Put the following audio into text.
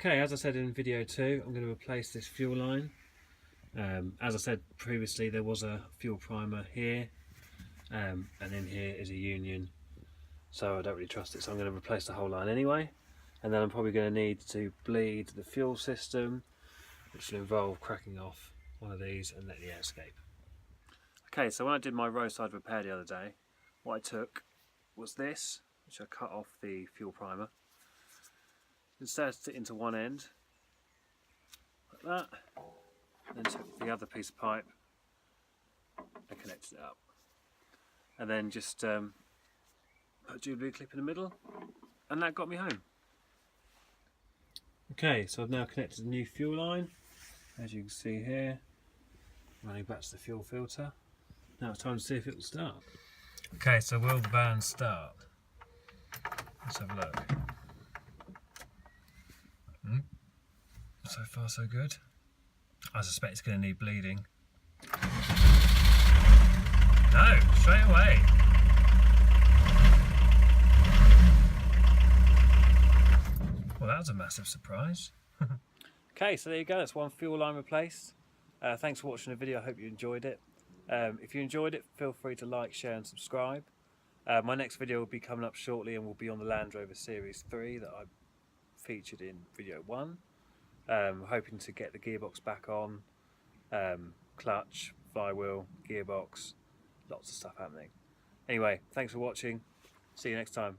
Okay, as I said in video 2, I'm going to replace this fuel line. As I said previously, there was a fuel primer here, and in here is a union, so I don't really trust it, so I'm going to replace the whole line anyway. And then I'm probably going to need to bleed the fuel system, which will involve cracking off one of these and letting the air escape. Okay, so when I did my roadside repair the other day, what I took was this, which I cut off the fuel primer, inserted it into one end, like that, and then took the other piece of pipe and connected it up. And then just put a Jubilee clip in the middle, and that got me home. Okay, so I've now connected a new fuel line, as you can see here, running back to the fuel filter. Now it's time to see if it will start. Okay, so will the van start? Let's have a look. So far so good. I suspect it's going to need bleeding. No, straight away. Well, that was a massive surprise. Okay, so there you go, that's one fuel line replaced. Thanks for watching the video, I hope you enjoyed it. If you enjoyed it, feel free to like, share and subscribe. My next video will be coming up shortly and will be on the Land Rover Series 3 that I featured in video 1. Hoping to get the gearbox back on, clutch, flywheel, gearbox, lots of stuff happening. Anyway, thanks for watching, see you next time.